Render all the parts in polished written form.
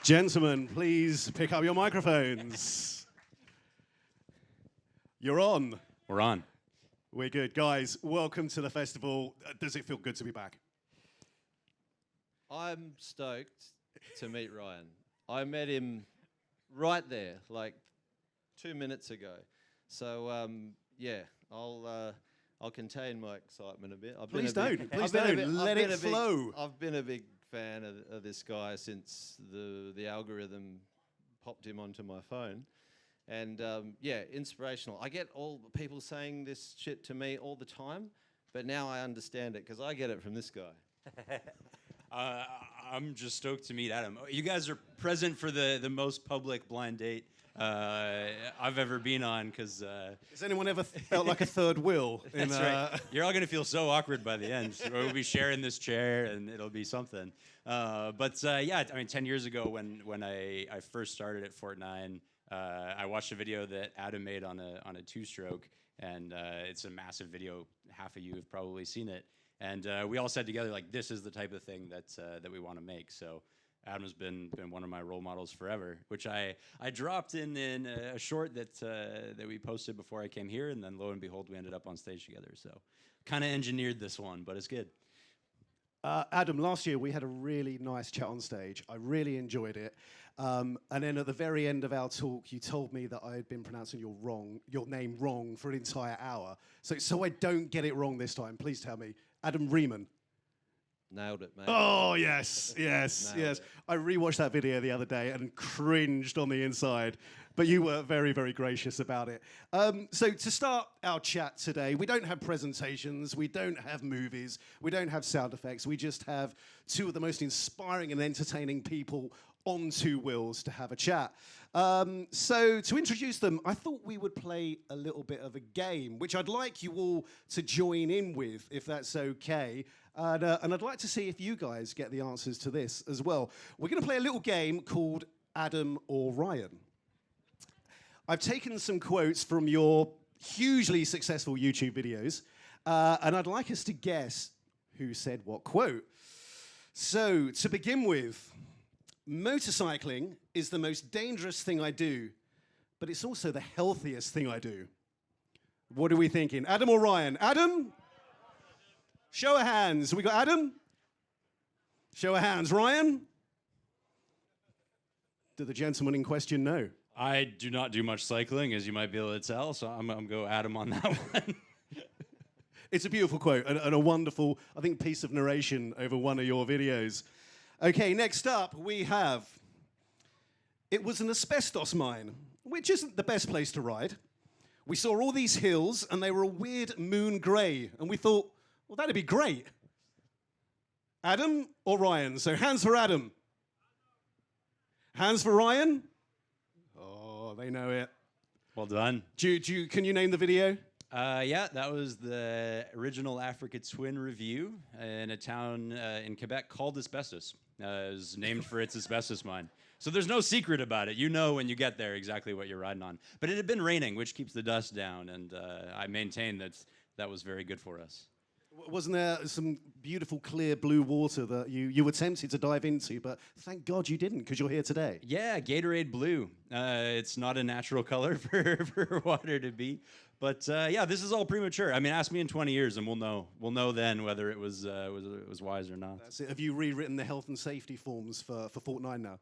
Gentlemen, please pick up your microphones. You're on. We're on. We're good. Guys, welcome to the festival. Does it feel good to be back? I'm stoked to meet Ryan. I met him right there, like 2 minutes ago. So, yeah, I'll contain my excitement a bit. Please don't. Let it flow. I've been a big fan of this guy since the algorithm popped him onto my phone. And yeah, inspirational. I get all the people saying this shit to me all the time, but now I understand it because I get it from this guy. I'm just stoked to meet Adam. You guys are present for the most public blind date I've ever been on, because... Has anyone ever felt like a third wheel? That's right. You're all going to feel so awkward by the end. We'll be sharing this chair, and it'll be something. But yeah, I mean, 10 years ago when I first started at FortNine, I watched a video that Adam made on a two-stroke, and it's a massive video. Half of you have probably seen it. And we all said together, like, this is the type of thing that we want to make. So Adam's been one of my role models forever, which I dropped in a short that we posted before I came here, and then lo and behold, we ended up on stage together. So kind of engineered this one, but it's good. Adam, last year we had a really nice chat on stage. I really enjoyed it. And then at the very end of our talk, you told me that I had been pronouncing your name wrong for an entire hour. So I don't get it wrong this time, please tell me. Adam Riemann. Nailed it, mate. Oh, yes, yes, Nailed yes. it. I rewatched that video the other day and cringed on the inside, but you were very, very gracious about it. So to start our chat today, we don't have presentations, we don't have movies, we don't have sound effects, we just have two of the most inspiring and entertaining people on two wheels to have a chat. So to introduce them, I thought we would play a little bit of a game, which I'd like you all to join in with, if that's okay. And I'd like to see if you guys get the answers to this as well. We're going to play a little game called Adam or Ryan. I've taken some quotes from your hugely successful YouTube videos, and I'd like us to guess who said what quote. So, to begin with, motorcycling is the most dangerous thing I do, but it's also the healthiest thing I do. What are we thinking? Adam or Ryan? Adam? Show of hands. We got Adam? Show of hands. Ryan? Do the gentleman in question know? I do not do much cycling, as you might be able to tell, so I'm going to go Adam on that one. It's a beautiful quote and a wonderful, I think, piece of narration over one of your videos. Okay, next up we have, it was an asbestos mine, which isn't the best place to ride. We saw all these hills and they were a weird moon grey, and we thought, well, that'd be great. Adam or Ryan? So hands for Adam. Hands for Ryan? Oh, they know it. Well done. Can you name the video? Yeah, that was the original Africa Twin review in a town in Quebec called Asbestos. It was named for its asbestos mine. So there's no secret about it. You know when you get there exactly what you're riding on. But it had been raining, which keeps the dust down, and I maintain that was very good for us. Wasn't there some beautiful clear blue water that you were tempted to dive into, but thank God you didn't, because you're here today? Yeah, Gatorade blue. It's not a natural color for water to be. But yeah, this is all premature. I mean, ask me in 20 years and we'll know. We'll know then whether it was wise or not. That's it. Have you rewritten the health and safety forms for FortNine now?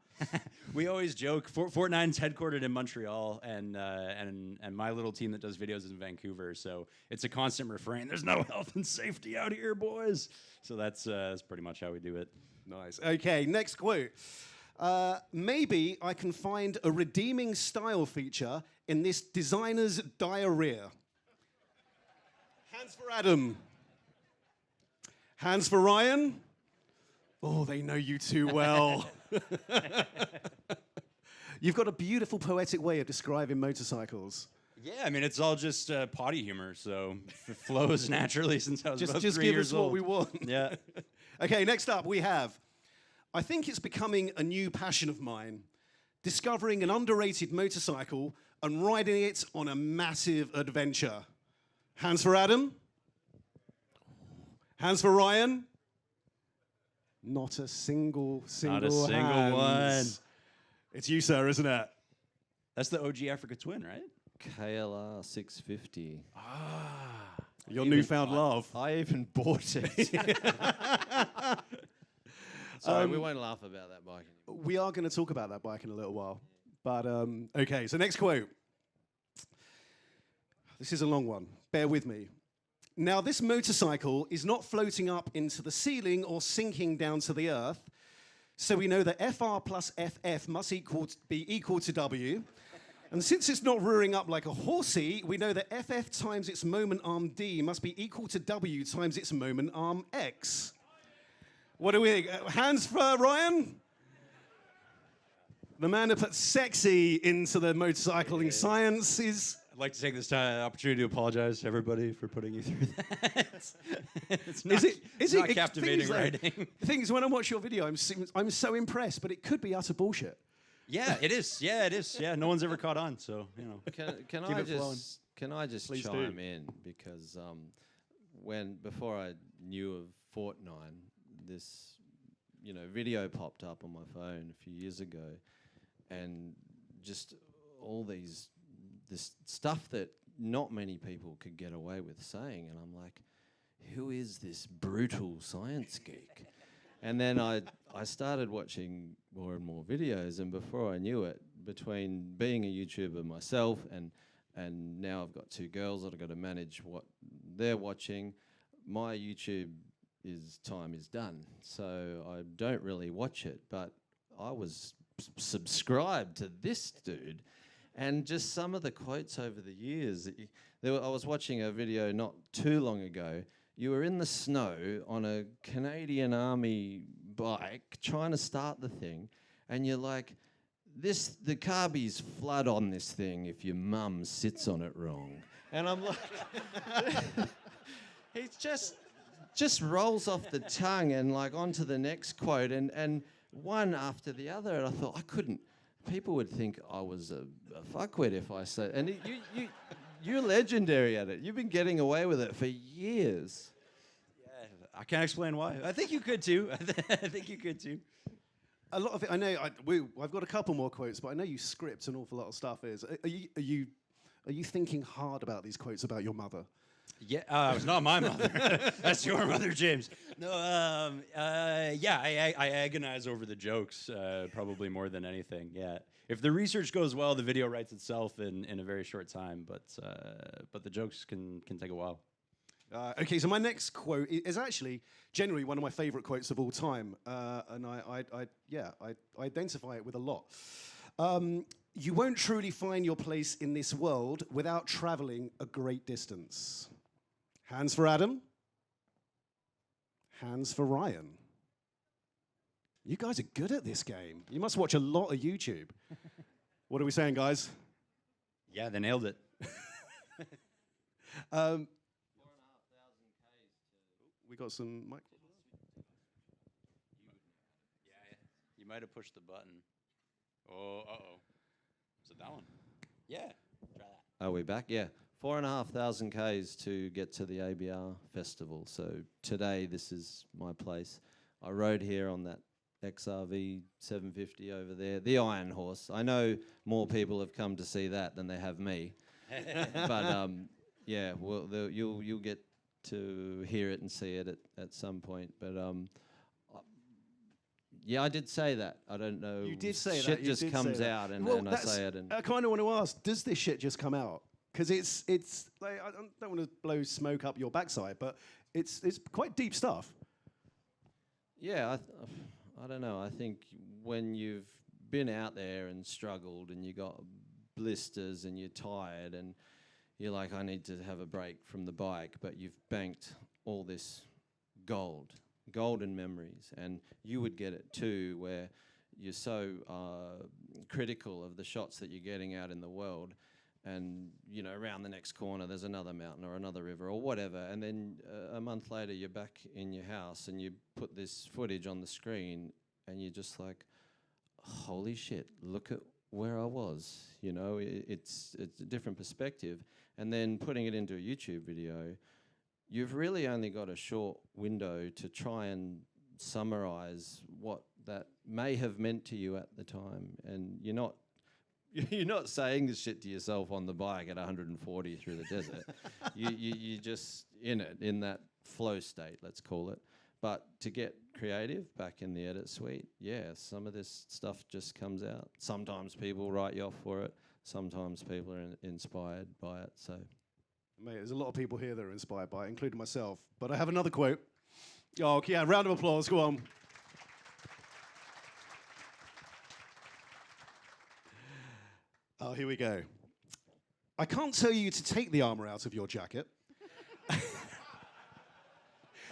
We always joke. FortNine's headquartered in Montreal, and my little team that does videos is in Vancouver. So it's a constant refrain. There's no health and safety out here, boys. So that's pretty much how we do it. Nice. Okay, next quote. Maybe I can find a redeeming style feature in this designer's diarrhea. Hands for Adam. Hands for Ryan. Oh, they know you too well. You've got a beautiful poetic way of describing motorcycles. Yeah, I mean, it's all just potty humor, so it flows naturally since I was about 3 years old. Just give us what we want. Yeah. Okay, next up we have, I think it's becoming a new passion of mine, discovering an underrated motorcycle and riding it on a massive adventure. Hands for Adam. Hands for Ryan. Not a single Not a single hands. It's you, sir, isn't it? That's the OG Africa Twin, right? KLR 650. Your newfound love. I even bought it. Sorry, we won't laugh about that bike anymore. We are going to talk about that bike in a little while. But, okay, so next quote. This is a long one. Bear with me. Now, this motorcycle is not floating up into the ceiling or sinking down to the earth. So we know that FR plus FF must be equal to W. And since it's not rearing up like a horsey, we know that FF times its moment arm D must be equal to W times its moment arm X. What do we... hands for Ryan? The man who put sexy into the motorcycling science is... I'd like to take this opportunity to apologize to everybody for putting you through that. It's not, Is not it captivating writing. The thing is, when I watch your video, I'm so impressed, but it could be utter bullshit. Yeah, it is. Yeah, it is. Yeah, no one's ever caught on, so, you know. Can I just Please chime do. in? Because before I knew of FortNine, this video popped up on my phone a few years ago, and just all this stuff that not many people could get away with saying, and I'm like, who is this brutal science geek? And then I started watching more and more videos, and before I knew it, between being a YouTuber myself and now I've got two girls that I've got to manage what they're watching, my YouTube time is done. So I don't really watch it, but I was subscribed to this dude, and just some of the quotes over the years. I was watching a video not too long ago. You were in the snow on a Canadian Army bike trying to start the thing, and you're like, the carbies flood on this thing if your mum sits on it wrong. And I'm like, he just rolls off the tongue and like onto the next quote, and one after the other. And I thought, people would think I was a fuckwit if I said, and you're legendary at it. You've been getting away with it for years. Yeah, I can't explain why. I think you could too. I think you could too. A lot of it, I know. I've got a couple more quotes, but I know you script an awful lot of stuff. Are you thinking hard about these quotes about your mother? Yeah, it's not my mother. That's your mother, James. No, yeah, I agonize over the jokes probably more than anything. Yeah, if the research goes well, the video writes itself in a very short time. But the jokes can take a while. Okay, so my next quote is actually generally one of my favorite quotes of all time, and I identify it with a lot. You won't truly find your place in this world without traveling a great distance. Hands for Adam. Hands for Ryan. You guys are good at this game. You must watch a lot of YouTube. What are we saying, guys? Yeah, they nailed it. We got some mic. Yeah, you might have pushed the button. Oh, uh-oh. Is it that one? Yeah, try that. Are we back? Yeah. 4,500 Ks to get to the ABR Festival. So today, this is my place. I rode here on that XRV 750 over there, the Iron Horse. I know more people have come to see that than they have me. But yeah, well, you'll get to hear it and see it at some point. But yeah, I did say that. I don't know. You did say shit that. just comes out, and I say it. And I kind of want to ask: does this shit just come out? Because it's like, I don't want to blow smoke up your backside, but it's quite deep stuff. Yeah, I don't know. I think when you've been out there and struggled, and you got blisters, and you're tired, and you're like, I need to have a break from the bike, but you've banked all this golden memories, and you would get it too, where you're so critical of the shots that you're getting out in the world, and around the next corner there's another mountain or another river or whatever, and then a month later you're back in your house and you put this footage on the screen and you're just like, holy shit, look at where I was. It's a different perspective. And then putting it into a YouTube video, you've really only got a short window to try and summarize what that may have meant to you at the time, and you're not saying this shit to yourself on the bike at 140 through the desert. You're just in it, in that flow state, let's call it. But to get creative back in the edit suite, yeah, some of this stuff just comes out. Sometimes people write you off for it. Sometimes people are inspired by it. So, mate, there's a lot of people here that are inspired by it, including myself. But I have another quote. Oh, yeah, round of applause. Go on. Oh, here we go. I can't tell you to take the armor out of your jacket.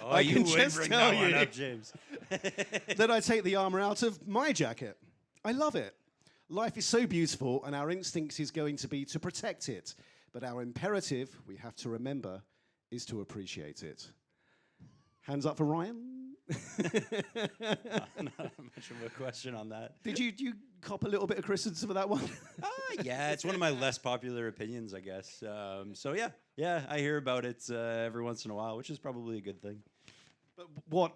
Oh, I you can would just bring tell that one you up, James. that I take the armor out of my jacket. I love it. Life is so beautiful, and our instinct is going to be to protect it. But our imperative, we have to remember, is to appreciate it. Hands up for Ryan. Not much of a question on that. Did you cop a little bit of criticism for that one? Yeah, it's one of my less popular opinions, I guess. So yeah, I hear about it every once in a while, which is probably a good thing. But what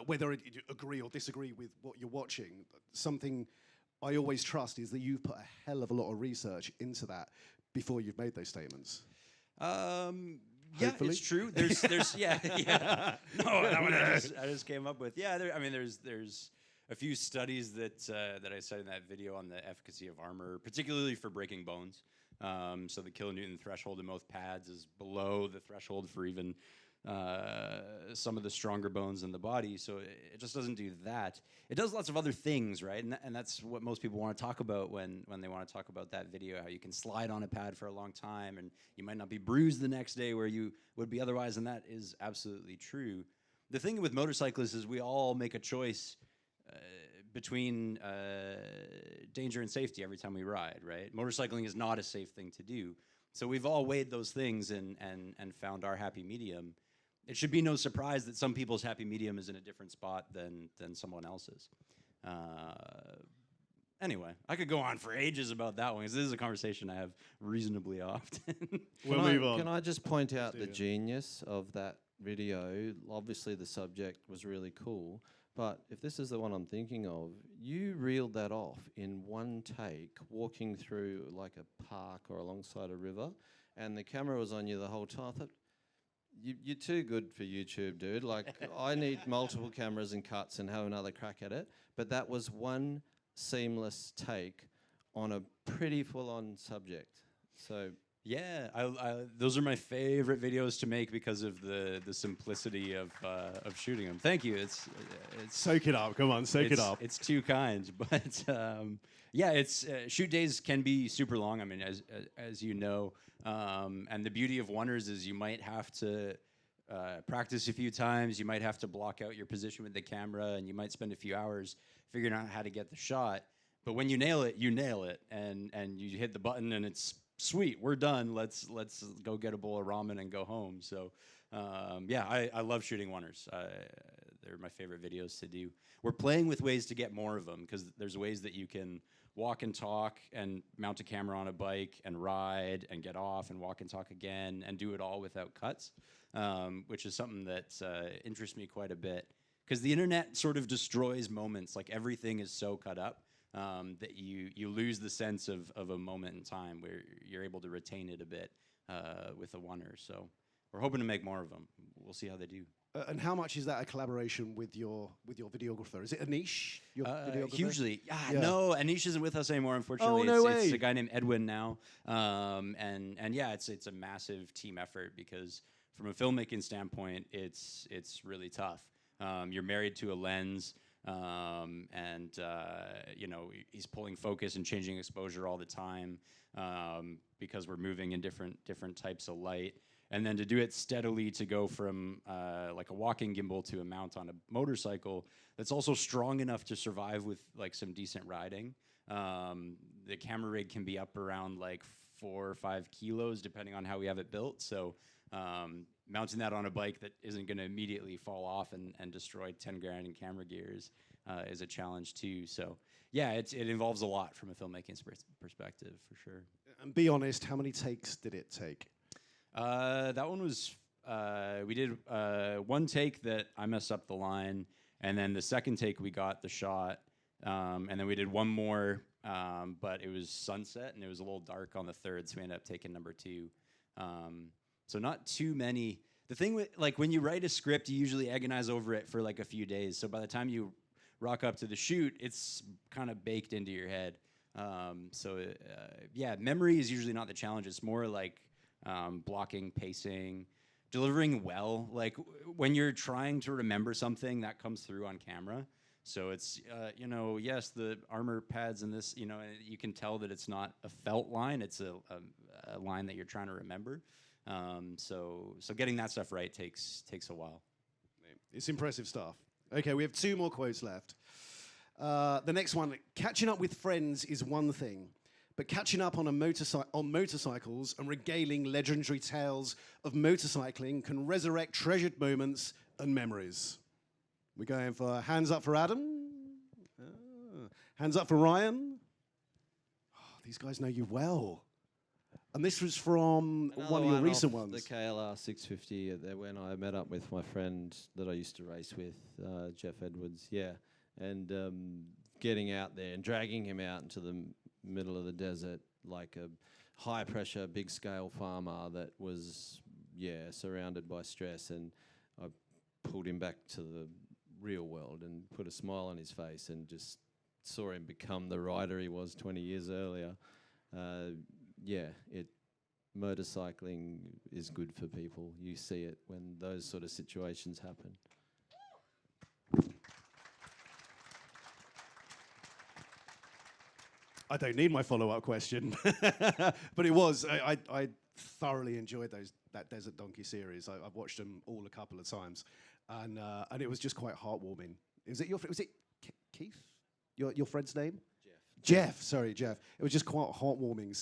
whether you agree or disagree with what you're watching, something I always trust is that you've put a hell of a lot of research into that before you've made those statements. Yeah, Hopefully. it's true. There's yeah. No, that one I just came up with. Yeah, there's a few studies that I said in that video on the efficacy of armor, particularly for breaking bones. So the kilonewton threshold in most pads is below the threshold for even some of the stronger bones in the body. So it just doesn't do that. It does lots of other things, right? And that's what most people want to talk about when they want to talk about that video, how you can slide on a pad for a long time and you might not be bruised the next day where you would be otherwise, and that is absolutely true. The thing with motorcyclists is we all make a choice between danger and safety every time we ride, right? Motorcycling is not a safe thing to do. So we've all weighed those things and found our happy medium. It should be no surprise that some people's happy medium is in a different spot than someone else's. Anyway, I could go on for ages about that one, because this is a conversation I have reasonably often. We'll move on. Can I just point out the it. genius of that video? Obviously, the subject was really cool, but if this is the one I'm thinking of, you reeled that off in one take, walking through like a park or alongside a river, and the camera was on you the whole time. I thought, you're too good for YouTube, dude. Like, I need multiple cameras and cuts and have another crack at it. But that was one seamless take on a pretty full-on subject. So Yeah, those are my favorite videos to make because of the simplicity of shooting them. Thank you. It's Soak it up. Come on, soak it up. It's too kind, but yeah, it's shoot days can be super long. I mean, as you know, and the beauty of oneers is you might have to practice a few times. You might have to block out your position with the camera, and you might spend a few hours figuring out how to get the shot. But when you nail it, and you hit the button, and it's sweet. We're done. Let's go get a bowl of ramen and go home. So yeah, I love shooting oneers. They're my favorite videos to do. We're playing with ways to get more of them, because there's ways that you can walk and talk and mount a camera on a bike and ride and get off and walk and talk again and do it all without cuts, which is something that interests me quite a bit, because the internet sort of destroys moments. Like, everything is so cut up that you lose the sense of a moment in time where you're able to retain it a bit with a oneer. So we're hoping to make more of them. We'll see how they do. And how much is that a collaboration with your videographer? Is it Anish, your videographer? Hugely. Yeah. No, Anish isn't with us anymore, unfortunately. Oh, no way. It's a guy named Edwin now. And yeah, it's a massive team effort, because from a filmmaking standpoint, it's really tough. You're married to a lens, and you know, he's pulling focus and changing exposure all the time, because we're moving in different types of light. And then to do it steadily, to go from like a walking gimbal to a mount on a motorcycle that's also strong enough to survive with like some decent riding. The camera rig can be up around like 4 or 5 kilos, depending on how we have it built. So mounting that on a bike that isn't going to immediately fall off and destroy 10 grand in camera gears is a challenge too. So yeah, it involves a lot from a filmmaking perspective, for sure. And be honest, how many takes did it take? That one was, we did one take that I messed up the line, And then the second take, we got the shot. And then we did one more, but it was sunset, and it was a little dark on the third, so we ended up taking number 2. So not too many. The thing with, like, when you write a script, you usually agonize over it for like a few days. So by the time you rock up to the shoot, it's kind of baked into your head. Yeah, memory is usually not the challenge. It's more like blocking, pacing, delivering well. Like when you're trying to remember something, that comes through on camera. So it's, yes, the armor pads and this, you can tell that it's not a felt line. It's a line that you're trying to remember. So getting that stuff right takes a while. It's impressive stuff. Okay, we have 2 more quotes left. The next one, catching up with friends is one thing, but catching up on motorcycles and regaling legendary tales of motorcycling can resurrect treasured moments and memories. We're going for hands up for Adam. Hands up for Ryan. Oh, these guys know you well. And this was from one of your recent ones. The KLR 650 when I met up with my friend that I used to race with, Jeff Edwards, and getting out there and dragging him out into the middle of the desert like a high-pressure, big-scale farmer that was, surrounded by stress, and I pulled him back to the real world and put a smile on his face and just saw him become the rider he was 20 years earlier. Motorcycling is good for people. You see it when those sort of situations happen. I don't need my follow-up question, but it was. I thoroughly enjoyed that Desert Donkey series. I've watched them all a couple of times, and it was just quite heartwarming. Was it Keith? Your friend's name? Jeff. Sorry, Jeff. It was just quite heartwarming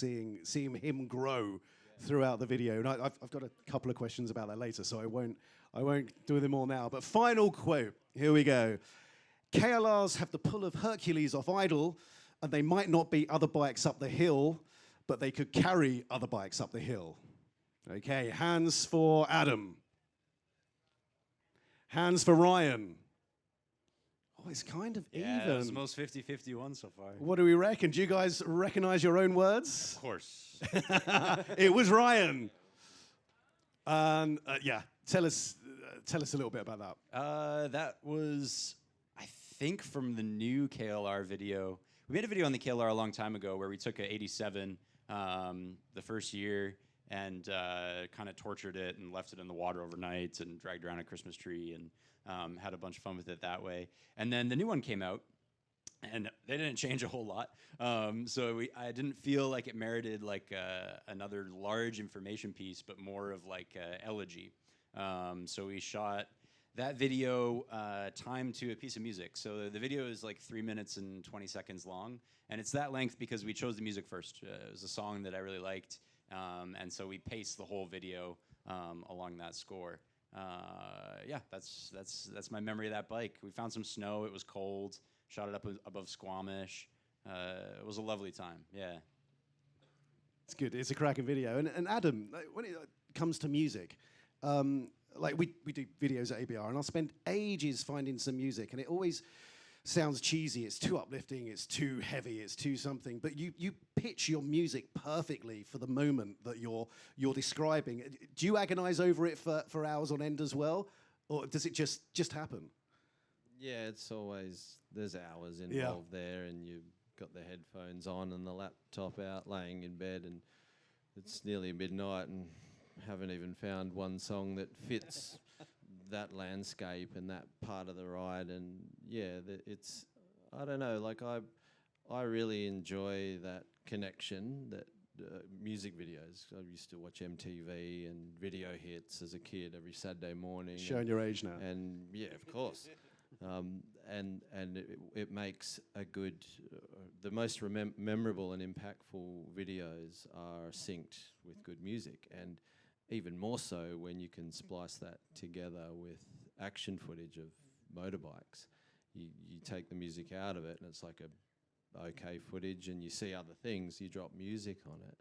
seeing him grow throughout the video. And I've got a couple of questions about that later, so I won't do them all now. But final quote. Here we go. KLRs have the pull of Hercules off idle, and they might not beat other bikes up the hill, but they could carry other bikes up the hill. Okay, hands for Adam. Hands for Ryan. Oh, it's kind of even. Yeah, it's the most 50-50 one so far. What do we reckon? Do you guys recognize your own words? Of course. It was Ryan. And tell us a little bit about that. That was, I think, from the new KLR video. We made a video on the KLR a long time ago where we took a 87 the first year and kind of tortured it and left it in the water overnight and dragged around a Christmas tree and had a bunch of fun with it that way. And then the new one came out, and they didn't change a whole lot. I didn't feel like it merited like another large information piece, but more of like elegy. So we shot that video timed to a piece of music. So the video is like 3 minutes and 20 seconds long, and it's that length because we chose the music first. It was a song that I really liked, and so we paced the whole video along that score. That's my memory of that bike. We found some snow. It was cold. Shot it up above Squamish. It was a lovely time. Yeah. It's good. It's a cracking video. And Adam, when it comes to music, like we do videos at ABR, and I'll spend ages finding some music, and it always sounds cheesy. It's too uplifting. It's too heavy. It's too something. But you pitch your music perfectly for the moment that you're describing. Do you agonize over it for hours on end as well, or does it just happen? Yeah, it's always, there's hours involved there, and you've got the headphones on and the laptop out, laying in bed, and it's nearly midnight and haven't even found one song that fits that landscape and that part of the ride. And it's, I don't know, like I really enjoy that connection that music videos. I used to watch MTV and video hits as a kid every Saturday morning. Showing your age now. And yeah, of course. And it makes a good, the most memorable and impactful videos are synced with good music, and even more so when you can splice that together with action footage of motorbikes. You take the music out of it and it's like a okay footage, and you see other things, you drop music on it,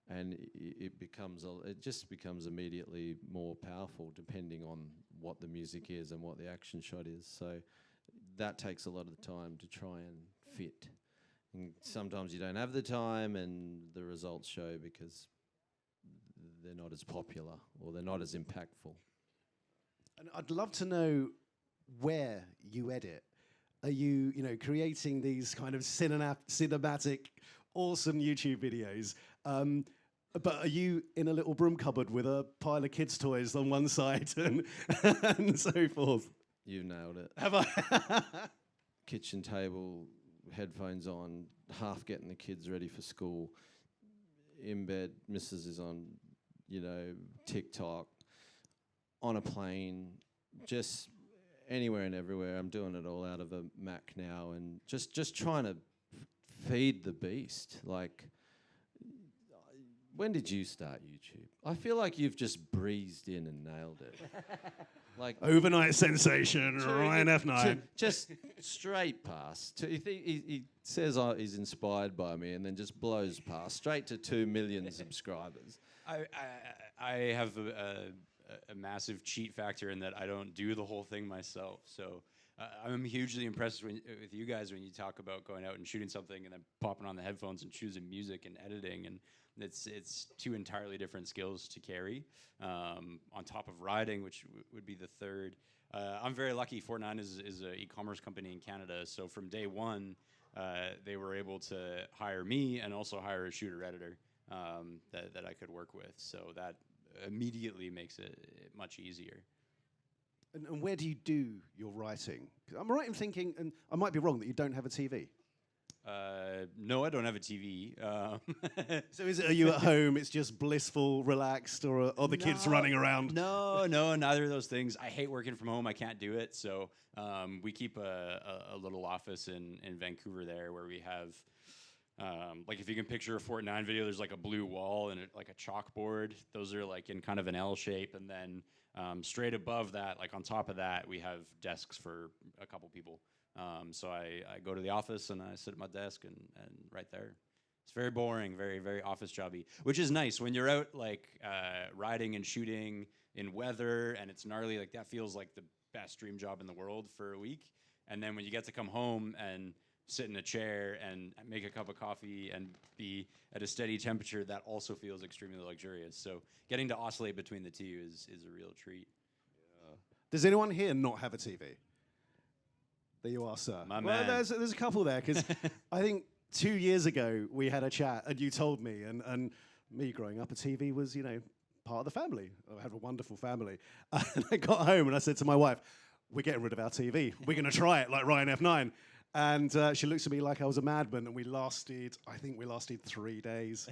and it just becomes immediately more powerful depending on what the music is and what the action shot is. So that takes a lot of the time to try and fit. And sometimes you don't have the time, and the results show because they're not as popular or they're not as impactful. And I'd love to know where you edit. Are you, creating these kind of cinematic, awesome YouTube videos? But are you in a little broom cupboard with a pile of kids' toys on one side and so forth? You've nailed it. Have I? Kitchen table, headphones on, half getting the kids ready for school. In bed, Mrs. is on, TikTok. On a plane, just anywhere and everywhere. I'm doing it all out of a Mac now, and just trying to feed the beast. Like, when did you start YouTube? I feel like you've just breezed in and nailed it. Like overnight sensation, Ryan F9. Just straight past. He says he's inspired by me, and then just blows past straight to 2 million subscribers. I have a massive cheat factor in that I don't do the whole thing myself. So I'm hugely impressed with you guys when you talk about going out and shooting something and then popping on the headphones and choosing music and editing. And it's two entirely different skills to carry. On top of riding, which would be the third. I'm very lucky. FortNine is an e-commerce company in Canada. So from day one, they were able to hire me and also hire a shooter editor that I could work with. So that immediately makes it much easier. And where do you do your writing? I'm right in thinking, and I might be wrong, that you don't have a TV. No, I don't have a TV. So are you at home, it's just blissful, relaxed, or are the kids running around? No, neither of those things. I hate working from home. I can't do it. So we keep a little office in Vancouver there where we have, like if you can picture a FortNine video, there's like a blue wall and like a chalkboard. Those are like in kind of an L shape. And then straight above that, like on top of that, we have desks for a couple people. So I go to the office and I sit at my desk and right there. It's very boring, very, very office jobby, which is nice when you're out like riding and shooting in weather and it's gnarly. Like that feels like the best dream job in the world for a week. And then when you get to come home and sit in a chair and make a cup of coffee and be at a steady temperature, that also feels extremely luxurious. So getting to oscillate between the two is a real treat. Yeah. Does anyone here not have a TV? There you are, sir. My man. There's a couple there, because I think 2 years ago we had a chat and you told me, and me growing up, a TV was, part of the family. I had a wonderful family. And I got home and I said to my wife, we're getting rid of our TV. We're going to try it like Ryan F9. And she looks at me like I was a madman, and I think we lasted 3 days.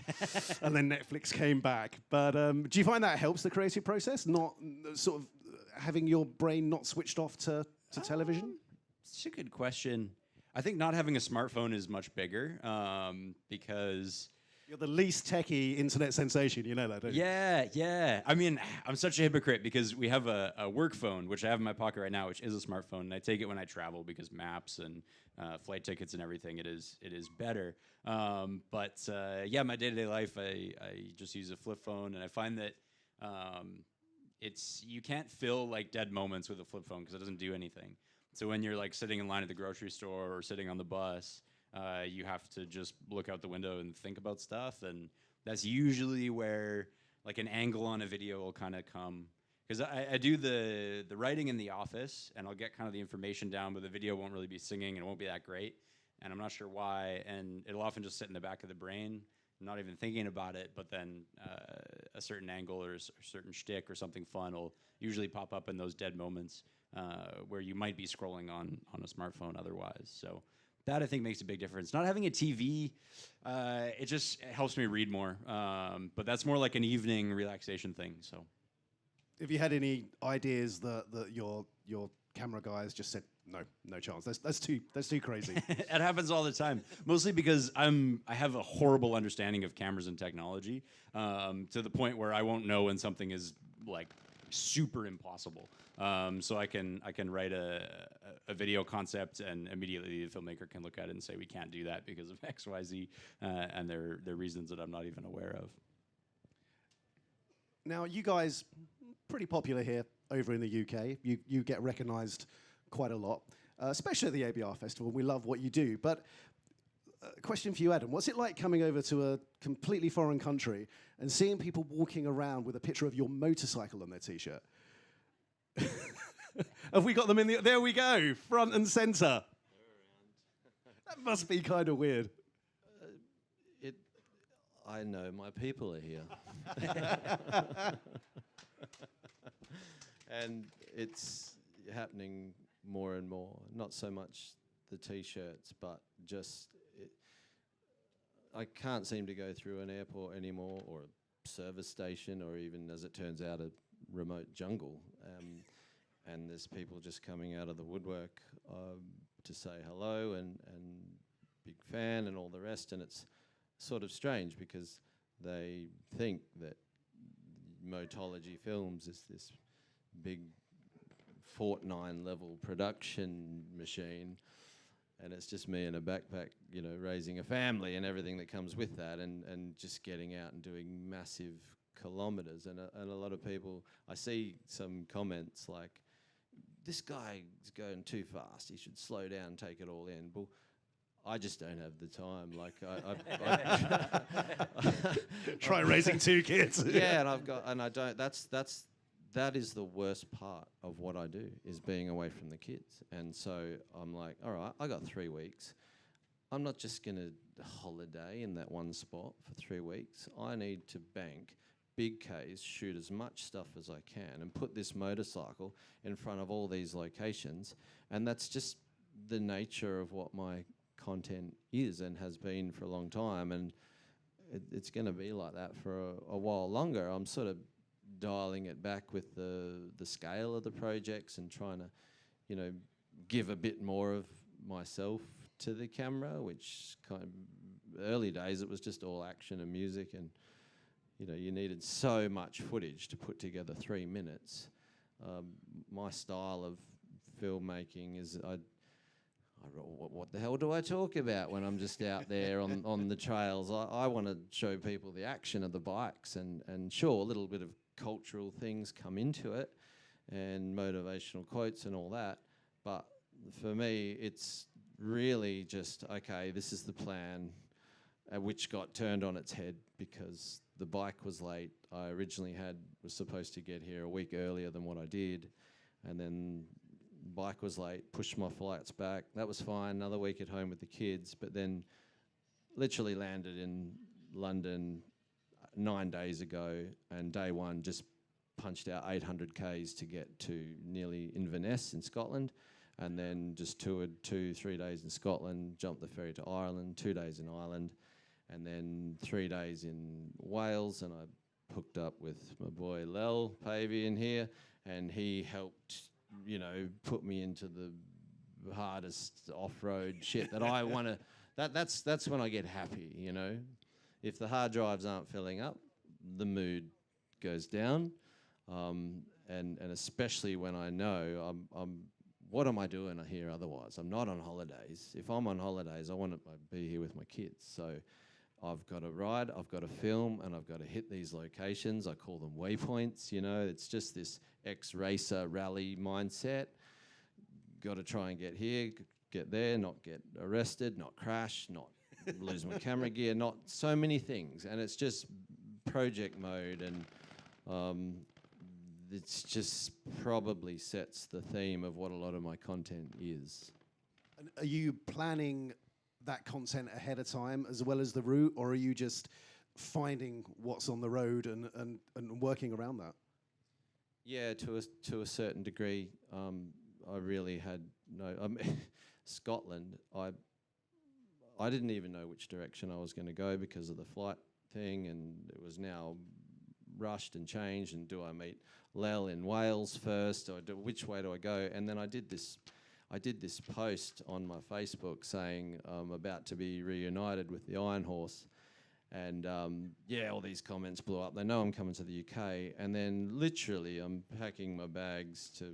And then Netflix came back. But do you find that helps the creative process? Not sort of having your brain not switched off to television? It's a good question. I think not having a smartphone is much bigger because... You're the least techie internet sensation, you know that, don't you? Yeah. I mean, I'm such a hypocrite because we have a work phone, which I have in my pocket right now, which is a smartphone, and I take it when I travel because maps and flight tickets and everything, it is better. But my day-to-day life, I just use a flip phone, and I find that you can't fill like dead moments with a flip phone because it doesn't do anything. So when you're like sitting in line at the grocery store or sitting on the bus, you have to just look out the window and think about stuff, and that's usually where like an angle on a video will kind of come. Because I do the writing in the office, and I'll get kind of the information down, but the video won't really be singing, and it won't be that great, and I'm not sure why, and it'll often just sit in the back of the brain, not even thinking about it, but then a certain angle or a certain shtick or something fun will usually pop up in those dead moments where you might be scrolling on a smartphone otherwise. So that, I think, makes a big difference. Not having a TV, it just helps me read more. But that's more like an evening relaxation thing. So, have you had any ideas that your camera guys just said no chance? That's too crazy. It happens all the time. Mostly because I have a horrible understanding of cameras and technology to the point where I won't know when something is like super impossible. So I can write a video concept, and immediately the filmmaker can look at it and say we can't do that because of X, Y, Z, and they're reasons that I'm not even aware of. Now, you guys, pretty popular here over in the UK. You get recognised quite a lot. especially at the ABR Festival. We love what you do. But question for you, Adam. What's it like coming over to a completely foreign country and seeing people walking around with a picture of your motorcycle on their T-shirt? Have we got them in the... There we go, front and center. That must be kind of weird. I know my people are here. And it's happening more and more. Not so much the T-shirts, but just... I can't seem to go through an airport anymore, or a service station, or even, as it turns out, a remote jungle. And there's people just coming out of the woodwork to say hello and big fan and all the rest. And it's sort of strange because they think that Motology Films is this big FortNine level production machine. And it's just me in a backpack, you know, raising a family and everything that comes with that, and just getting out and doing massive kilometres. And a lot of people, I see some comments like, this guy is going too fast, he should slow down and take it all in. Well, I just don't have the time. Like, Try raising 2 kids. Yeah, that is the worst part of what I do, is being away from the kids. And so I'm like, all right, I got 3 weeks. I'm not just going to holiday in that one spot for 3 weeks. I need to bank big Ks, shoot as much stuff as I can, and put this motorcycle in front of all these locations. And that's just the nature of what my content is and has been for a long time. And it's going to be like that for a while longer. I'm sort of dialing it back with the scale of the projects and trying to, you know, give a bit more of myself to the camera, which kind of early days it was just all action and music, and you know, you needed so much footage to put together 3 minutes. My style of filmmaking is what the hell do I talk about when I'm just out there on the trails? I want to show people the action of the bikes, and sure, a little bit of cultural things come into it and motivational quotes and all that, but for me it's really just, okay, this is the plan, which got turned on its head because the bike was late. I originally was supposed to get here a week earlier than what I did, and then bike was late, pushed my flights back. That was fine, another week at home with the kids, but then literally landed in London 9 days ago, and day one just punched out 800 Ks to get to nearly Inverness in Scotland, and then just toured 2-3 days in Scotland, jumped the ferry to Ireland, 2 days in Ireland, and then 3 days in Wales. And I hooked up with my boy Lel Pavey in here, and he helped, you know, put me into the hardest off-road shit that I want to. That's when I get happy, you know. If the hard drives aren't filling up, the mood goes down, and especially when I know what am I doing here otherwise? I'm not on holidays. If I'm on holidays, I want to be here with my kids. So I've got to ride, I've got to film, and I've got to hit these locations. I call them waypoints, you know. It's just this ex-racer rally mindset. Got to try and get here, get there, not get arrested, not crash, not lose my camera gear, not so many things. And it's just project mode, and it's just probably sets the theme of what a lot of my content is. And are you planning that content ahead of time as well as the route, or are you just finding what's on the road and working around that? Yeah, to a certain degree. I really had no... Scotland, I didn't even know which direction I was going to go because of the flight thing, and it was now rushed and changed, and do I meet Lel in Wales first, or which way do I go? And then I did this post on my Facebook saying I'm about to be reunited with the Iron Horse, and yeah, all these comments blew up. They know I'm coming to the UK, and then literally I'm packing my bags to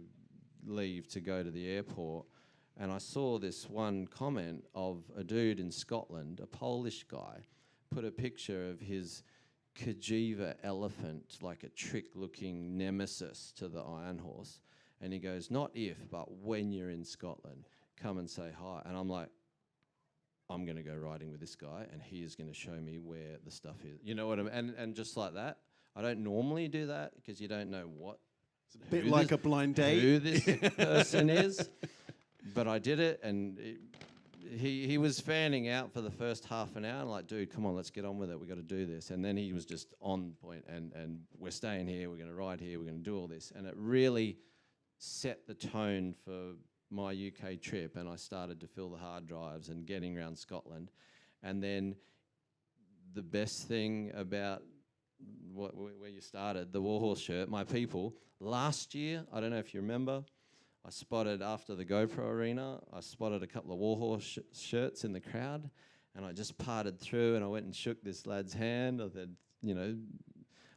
leave to go to the airport, and I saw this one comment of a dude in Scotland, a Polish guy, put a picture of his Kajiva elephant, like a trick-looking nemesis to the Iron Horse. And he goes, not if, but when you're in Scotland, come and say hi. And I'm like, I'm going to go riding with this guy, and he is going to show me where the stuff is. You know what I mean? And just like that. I don't normally do that because you don't know what. It's a bit like a blind date. Who this person is. But I did it, and he was fanning out for the first half an hour. I'm like, dude, come on, let's get on with it. We got to do this. And then he was just on point, and we're staying here. We're going to ride here. We're going to do all this. And it really set the tone for my UK trip, and I started to fill the hard drives and getting around Scotland. And then the best thing about where you started, the Warhorse shirt, my people, last year, I don't know if you remember, I spotted after the GoPro arena, I spotted a couple of Warhorse shirts in the crowd, and I just parted through and I went and shook this lad's hand. I said, you know,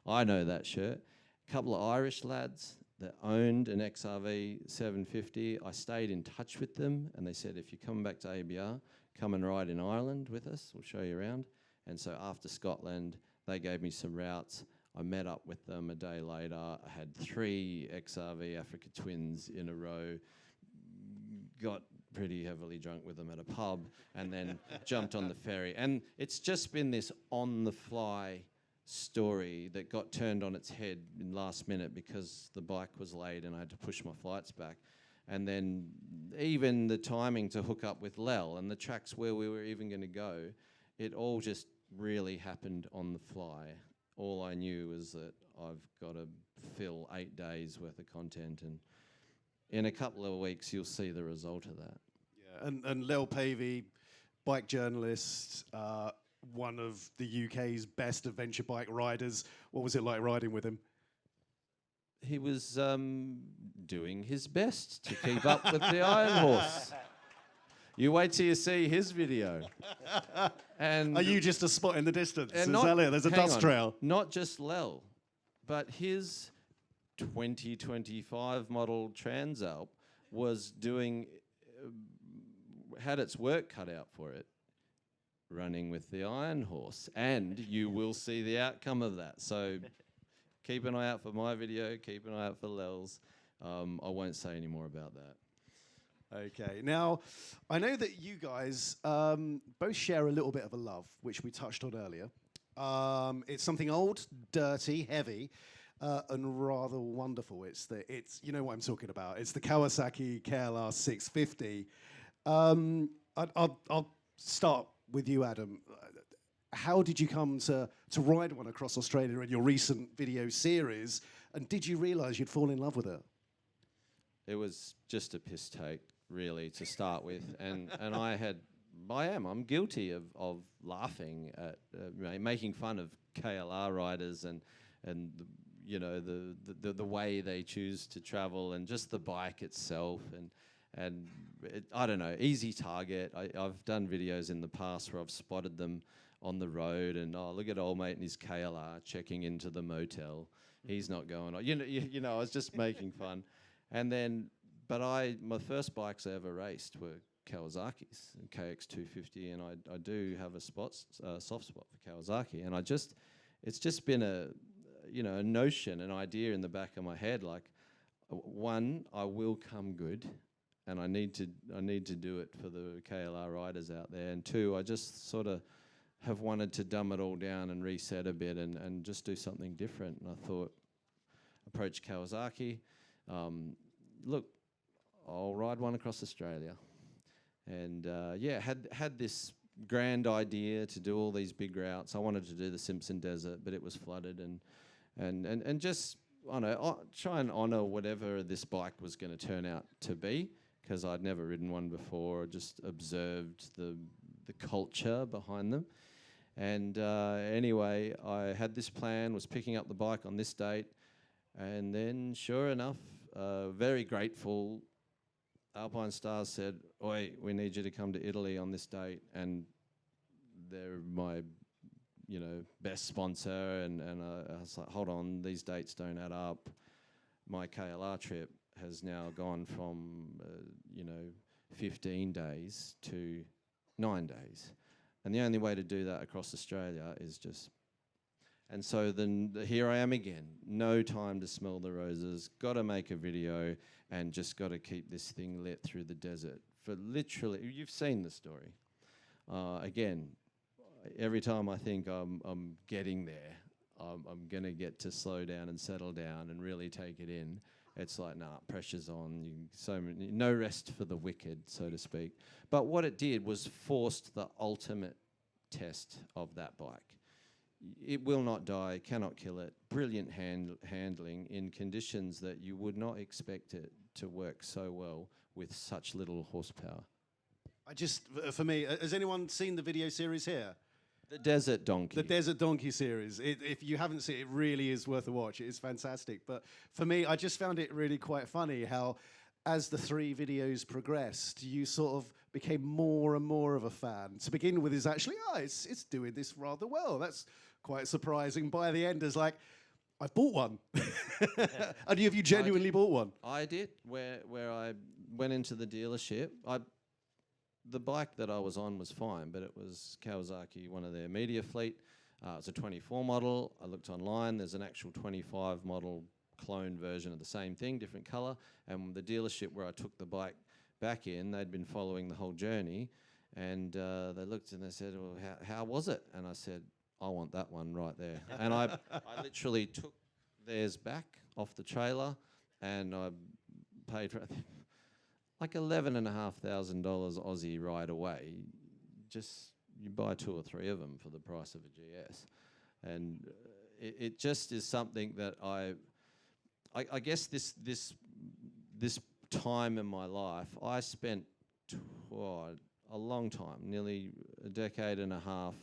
I know that shirt. A couple of Irish lads that owned an XRV 750. I stayed in touch with them, and they said, if you're coming back to ABR, come and ride in Ireland with us. We'll show you around. And so after Scotland, they gave me some routes. I met up with them a day later. I had 3 XRV Africa Twins in a row, got pretty heavily drunk with them at a pub, and then jumped on the ferry. And it's just been this on-the-fly story that got turned on its head in last minute because the bike was late and I had to push my flights back. And then even the timing to hook up with Lel and the tracks where we were even going to go, it all just really happened on the fly. All I knew was that I've got to fill 8 days worth of content, and in a couple of weeks you'll see the result of that. Yeah, and Lel Pavey, bike journalist, one of the UK's best adventure bike riders. What was it like riding with him? He was doing his best to keep up with the Iron Horse. You wait till you see his video. And are you just a spot in the distance? Is not, that it? There's a dust trail. Not just Lel, but his 2025 model Transalp was doing, had its work cut out for it, running with the Iron Horse. And you will see the outcome of that. So keep an eye out for my video, keep an eye out for Lel's. I won't say any more about that. Okay, now, I know that you guys both share a little bit of a love, which we touched on earlier. It's something old, dirty, heavy, and rather wonderful. It's you know what I'm talking about. It's the Kawasaki KLR 650. I'll start with you, Adam. How did you come to ride one across Australia in your recent video series, and did you realise you'd fall in love with it? It was just a piss take, really, to start with, and I'm guilty of laughing at making fun of KLR riders and you know the way they choose to travel and just the bike itself and I don't know, easy target. I've done videos in the past where I've spotted them on the road and look at old mate in his KLR checking into the motel. He's not going on. You know I was just making fun. And then, but my first bikes I ever raced were Kawasaki's, KX250, and I do have a soft spot for Kawasaki. And it's just been a notion, an idea in the back of my head. Like, one, I will come good, and I need to do it for the KLR riders out there. And two, I just sort of have wanted to dumb it all down and reset a bit and just do something different. And I thought, approach Kawasaki. Look, I'll ride one across Australia, and had this grand idea to do all these big routes. I wanted to do the Simpson Desert, but it was flooded, and just try and honour whatever this bike was going to turn out to be, because I'd never ridden one before. I just observed the culture behind them, and anyway, I had this plan, was picking up the bike on this date, and then sure enough. Very grateful. Alpine Stars said, "Oi, we need you to come to Italy on this date," and they're my, best sponsor. And I was like, "Hold on, these dates don't add up." My KLR trip has now gone from 15 days to 9 days, and the only way to do that across Australia is just. And so then here I am again. No time to smell the roses. Got to make a video and just got to keep this thing lit through the desert for literally, you've seen the story. Again, every time I think I'm getting there, I'm going to get to slow down and settle down and really take it in. It's like, nah, pressure's on. No rest for the wicked, so to speak. But what it did was forced the ultimate test of that bike. It will not die, cannot kill it. Brilliant handling in conditions that you would not expect it to work so well with such little horsepower. For me, has anyone seen the video series here? The Desert Donkey. The Desert Donkey series. If you haven't seen it, it really is worth a watch. It is fantastic. But for me, I just found it really quite funny how, as the 3 videos progressed, you sort of became more and more of a fan. To begin with, is actually, it's doing this rather well. That's quite surprising. By the end, it's like, I bought one. And have you genuinely bought one? I did. Where I went into the dealership, the bike that I was on was fine, but it was Kawasaki, one of their media fleet. It's a 24 model. I looked online. There's an actual 25 model clone version of the same thing, different color. And the dealership where I took the bike back in, they'd been following the whole journey. And they looked and they said, well, how was it? And I said, I want that one right there. And I literally took theirs back off the trailer and I paid for like $11,500 Aussie right away. Just you buy 2 or 3 of them for the price of a GS. And it just is something that I guess this time in my life, I spent a long time, nearly a decade and a half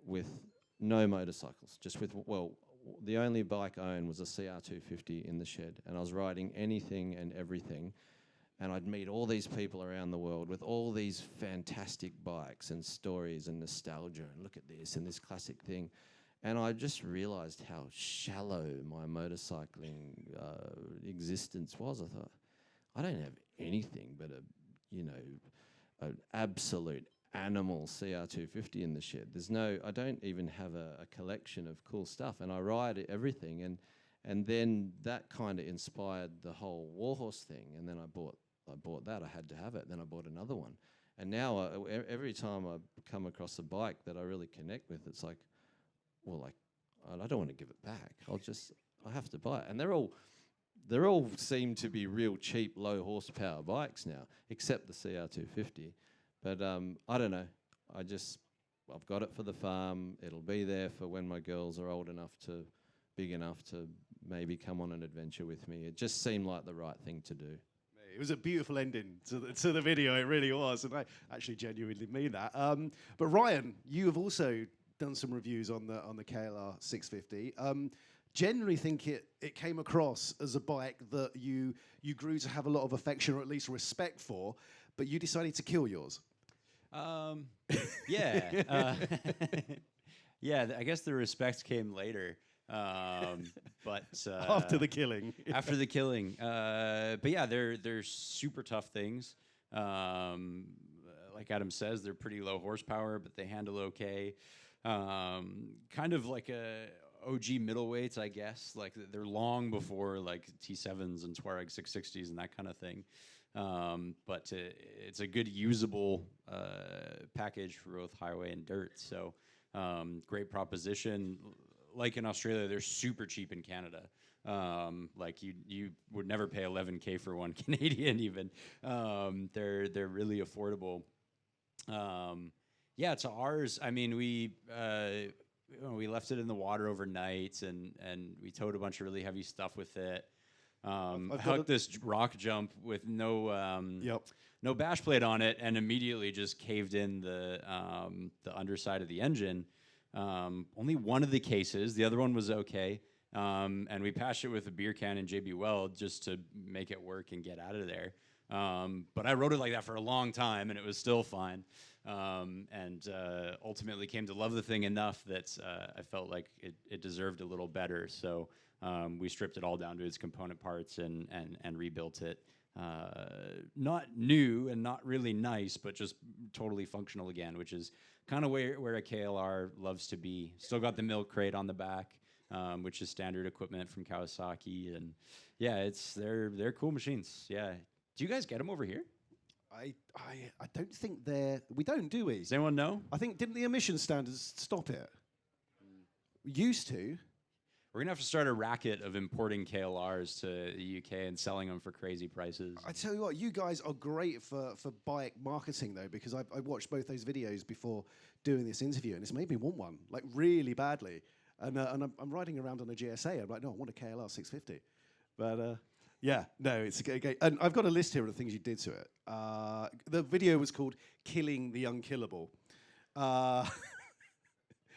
with no motorcycles, just with, the only bike I owned was a CR250 in the shed, and I was riding anything and everything, and I'd meet all these people around the world with all these fantastic bikes and stories and nostalgia, and look at this and this classic thing, and I just realized how shallow my motorcycling existence was. I thought, I don't have anything but an absolute animal CR250 in the shed. I don't even have a collection of cool stuff, and I ride everything, and then that kind of inspired the whole Warhorse thing, and then I bought that. I had to have it. Then I bought another one, and now every time I come across a bike that I really connect with, it's like, I don't want to give it back. I have to buy it, and they're all seem to be real cheap, low horsepower bikes now, except the CR250. But I don't know. I've got it for the farm. It'll be there for when my girls are big enough to maybe come on an adventure with me. It just seemed like the right thing to do. It was a beautiful ending to the video. It really was, and I actually genuinely mean that. But Ryan, you have also done some reviews on the KLR 650. Generally think it came across as a bike that you grew to have a lot of affection or at least respect for, but you decided to kill yours. Yeah. Yeah, I guess the respect came later. But After the killing. After the killing. But yeah, they're super tough things. Like Adam says, they're pretty low horsepower, but they handle okay. Kind of like a OG middleweights, I guess. Like they're long before like T7s and Touareg 660s and that kind of thing. But it's a good usable package for both highway and dirt. So great proposition. Like in Australia, they're super cheap in Canada. Like you would never pay $11K for one Canadian even. They're really affordable. Yeah, to ours, I mean, we left it in the water overnight and we towed a bunch of really heavy stuff with it. I hooked this rock jump with no bash plate on it, and immediately just caved in the underside of the engine. Only one of the cases, the other one was okay, and we patched it with a beer can and JB Weld just to make it work and get out of there. But I rode it like that for a long time, and it was still fine. And ultimately came to love the thing enough that I felt like it deserved a little better. So we stripped it all down to its component parts and rebuilt it. Not new and not really nice, but just totally functional again, which is kind of where a KLR loves to be. Still got the milk crate on the back, which is standard equipment from Kawasaki. And yeah, they're cool machines. Yeah. Do you guys get them over here? I don't think we don't, do we? Does anyone know? I think, didn't the emission standards stop it? Used to. We're gonna have to start a racket of importing KLRs to the UK and selling them for crazy prices. I tell you what, you guys are great for bike marketing though, because I watched both those videos before doing this interview, and it's made me want one, like really badly. And I'm riding around on a GSA. I'm like, no, I want a KLR 650. But yeah, no, it's okay. And I've got a list here of the things you did to it. The video was called "Killing the Unkillable,"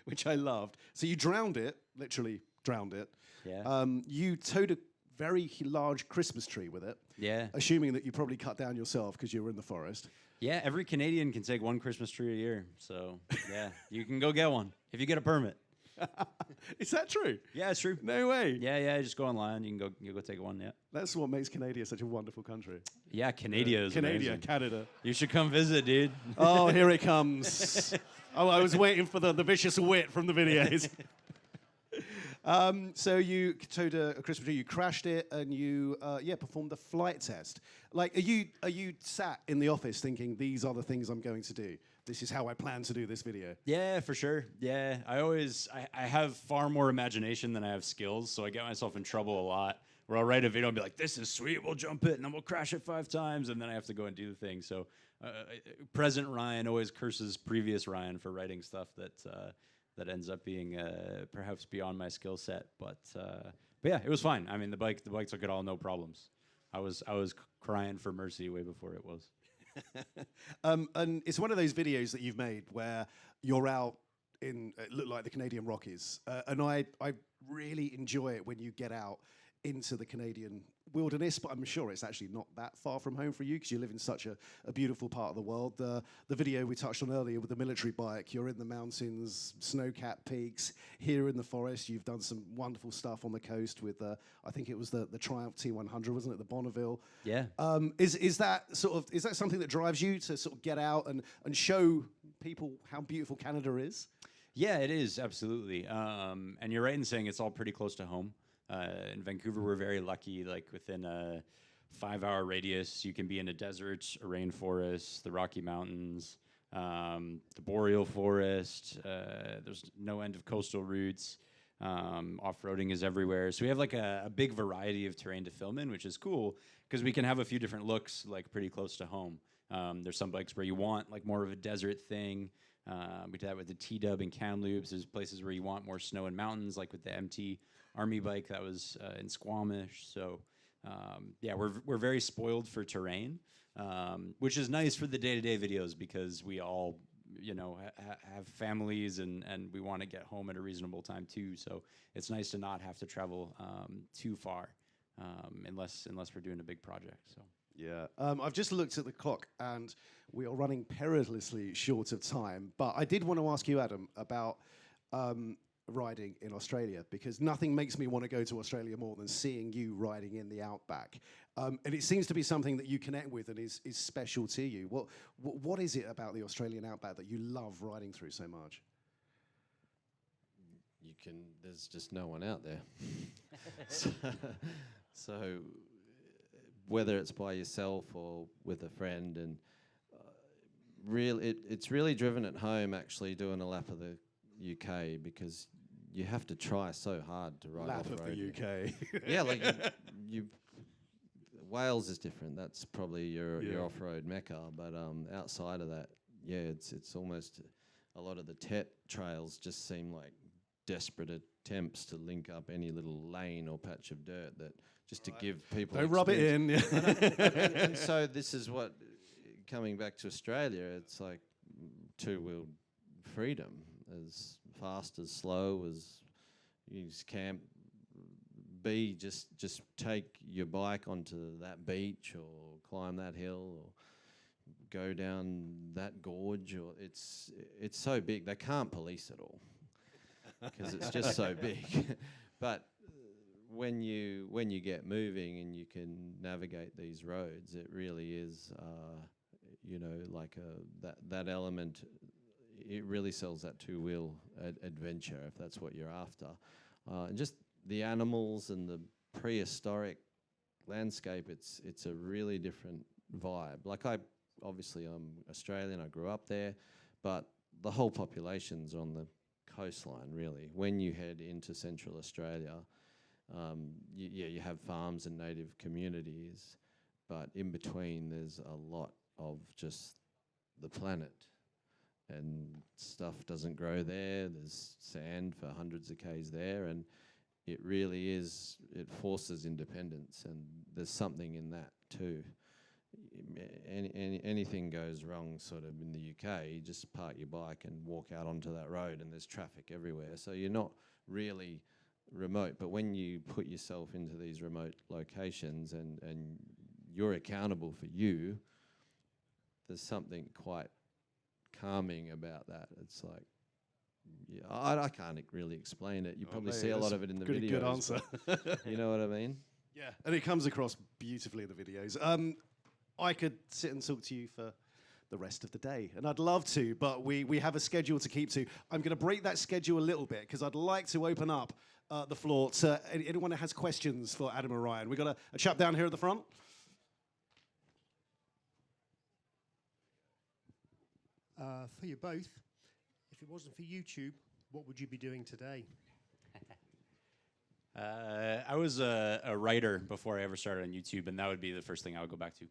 which I loved. So you drowned it, literally drowned it. Yeah. You towed a very large Christmas tree with it. Yeah. Assuming that you probably cut down yourself because you were in the forest. Yeah, every Canadian can take one Christmas tree a year. So yeah, you can go get one if you get a permit. Is that true? Yeah, it's true. No way. Yeah. Just go online. You can go take one. Yeah. That's what makes Canada such a wonderful country. Yeah, Canada is amazing. Canada. You should come visit, dude. Oh, here it comes. Oh, I was waiting for the vicious wit from the videos. So you towed a Christmas tree, you crashed it, and you performed the flight test. Like, are you sat in the office thinking, these are the things I'm going to do? This is how I plan to do this video. Yeah, for sure. Yeah, I have far more imagination than I have skills, so I get myself in trouble a lot. Where I'll write a video and be like, "This is sweet, we'll jump it, and then we'll crash it 5 times," and then I have to go and do the thing. So, present Ryan always curses previous Ryan for writing stuff that ends up being perhaps beyond my skill set. But yeah, it was fine. I mean, the bike took it all, no problems. I was crying for mercy way before it was. And it's one of those videos that you've made where you're out in, it looked like the Canadian Rockies. And I really enjoy it when you get out into the Canadian wilderness, but I'm sure it's actually not that far from home for you because you live in such a beautiful part of the world. The video we touched on earlier with the military bike, you're in the mountains, snow-capped peaks. Here in the forest, you've done some wonderful stuff on the coast with, I think it was the Triumph T100, wasn't it, the Bonneville? Yeah. Is that something that drives you to sort of get out and show people how beautiful Canada is? Yeah, it is, absolutely. And you're right in saying it's all pretty close to home. In Vancouver, we're very lucky, like within a 5-hour radius, you can be in a desert, a rainforest, the Rocky Mountains, the boreal forest. There's no end of coastal routes. Off-roading is everywhere. So we have like a big variety of terrain to film in, which is cool because we can have a few different looks like pretty close to home. There's some bikes where you want like more of a desert thing. We did that with the T-Dub and Kamloops. There's places where you want more snow and mountains, like with the MT Army bike that was in Squamish. So yeah, we're very spoiled for terrain, which is nice for the day-to-day videos because we all, have families and we want to get home at a reasonable time too. So it's nice to not have to travel too far unless we're doing a big project. So. Yeah, I've just looked at the clock and we are running perilously short of time. But I did want to ask you, Adam, about riding in Australia because nothing makes me want to go to Australia more than seeing you riding in the outback. And it seems to be something that you connect with and is special to you. What is it about the Australian outback that you love riding through so much? There's just no one out there. so whether it's by yourself or with a friend, and it's really driven at home actually doing a lap of the UK because you have to try so hard to ride off-road. Lap of the UK. Yeah, like Wales is different. That's probably your off-road mecca. But outside of that, yeah, it's almost a lot of the TET trails just seem like desperate attempts to link up any little lane or patch of dirt that just to give people. Don't rub it in. and so this is what, coming back to Australia, it's like two-wheel freedom, as fast, as slow, as you just can't be. Just take your bike onto that beach or climb that hill or go down that gorge. Or it's so big they can't police it all because it's just so big. But when you get moving and you can navigate these roads, it really is, like that element. It really sells that two-wheel adventure if that's what you're after, and just the animals and the prehistoric landscape. It's a really different vibe. Like I obviously I'm Australian, I grew up there, but the whole population's on the coastline, really. When you head into Central Australia, you have farms and native communities, but in between there's a lot of just the planet, and stuff doesn't grow there. There's sand for hundreds of k's there, and it really is, it forces independence, and there's something in that too. Anything goes wrong sort of in the UK, you just park your bike and walk out onto that road and there's traffic everywhere. So you're not really remote, but when you put yourself into these remote locations and you're accountable for you, there's something quite calming about that. It's like, yeah, I can't really explain it. You probably see a lot of it in the videos. Good answer. You know what I mean? Yeah, and it comes across beautifully in the videos. I could sit and talk to you for the rest of the day, and I'd love to, but we have a schedule to keep to. I'm going to break that schedule a little bit because I'd like to open up the floor to anyone that has questions for Adam and Ryan. We've got a chap down here at the front. For you both, if it wasn't for YouTube, what would you be doing today? I was a writer before I ever started on YouTube, and that would be the first thing I would go back to.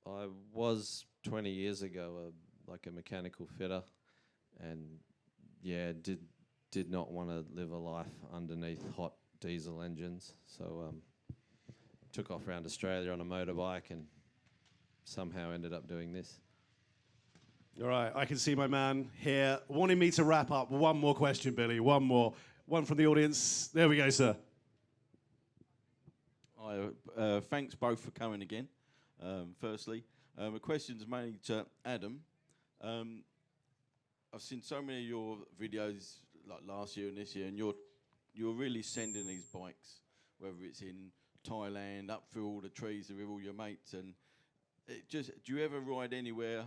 I was 20 years ago like a mechanical fitter, and yeah, did not want to live a life underneath hot diesel engines. So took off around Australia on a motorbike and somehow ended up doing this. All right, I can see my man here wanting me to wrap up. One more question, Billy. One more. One from the audience. There we go, sir. Thanks both for coming again. Firstly, the question's mainly to Adam. I've seen so many of your videos like last year and this year, and you're really sending these bikes, whether it's in Thailand, up through all the trees with all your mates, and it just, do you ever ride anywhere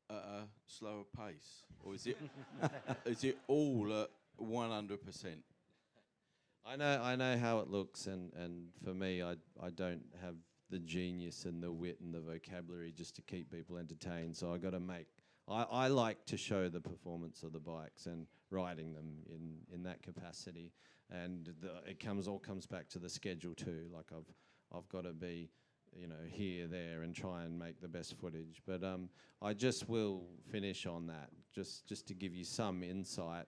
at a slower pace, or is it all at 100%? I know how it looks, and for me, I don't have the genius and the wit and the vocabulary just to keep people entertained. So I like to show the performance of the bikes and riding them in that capacity. And it all comes back to the schedule too. Like I've got to be, here, there, and try and make the best footage. But I just will finish on that, just to give you some insight.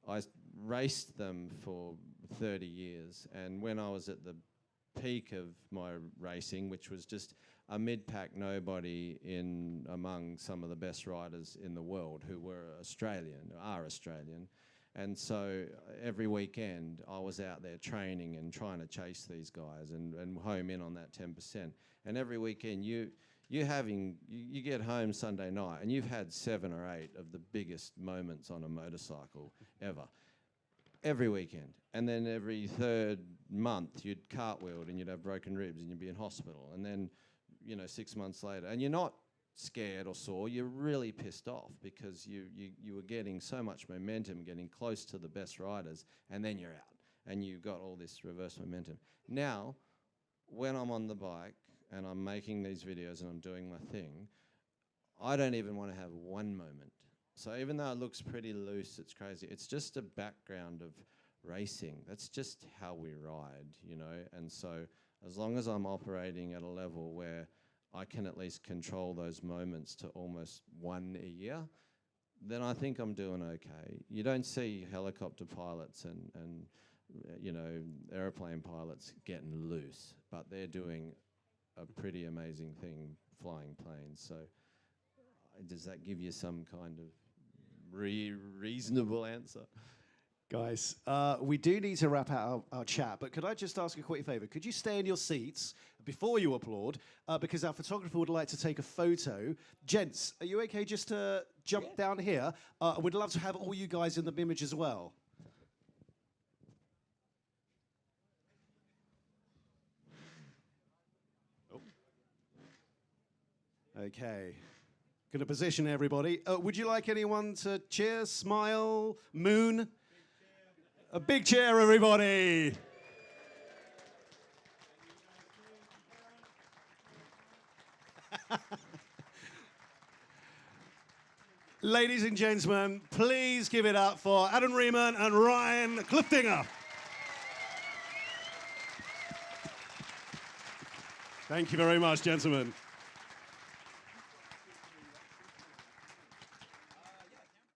I raced them for 30 years, and when I was at the peak of my racing, which was just a mid-pack nobody in among some of the best riders in the world who are Australian. And so every weekend I was out there training and trying to chase these guys and home in on that 10%. And every weekend you get home Sunday night and you've had 7 or 8 of the biggest moments on a motorcycle ever. Every weekend. And then every third month you'd cartwheeled and you'd have broken ribs and you'd be in hospital. And then, 6 months later, and you're not scared or sore, you're really pissed off because you were getting so much momentum, getting close to the best riders, and then you're out and you've got all this reverse momentum. Now, when I'm on the bike and I'm making these videos and I'm doing my thing, I don't even want to have one moment. So even though it looks pretty loose, it's crazy. It's just a background of racing. That's just how we ride, And so as long as I'm operating at a level where I can at least control those moments to almost one a year, then I think I'm doing okay. You don't see helicopter pilots and airplane pilots getting loose, but they're doing a pretty amazing thing flying planes. So does that give you some kind of reasonable answer? Guys, we do need to wrap out our chat, but could I just ask a quick favor? Could you stay in your seats before you applaud? Because our photographer would like to take a photo. Gents, are you okay just to jump down here? We'd love to have all you guys in the image as well. Okay. Going to position everybody. Would you like anyone to cheer, smile, moon? A big cheer, everybody. Ladies and gentlemen, please give it up for Adam Riemann and Ryan Kluftinger. Thank you very much, gentlemen.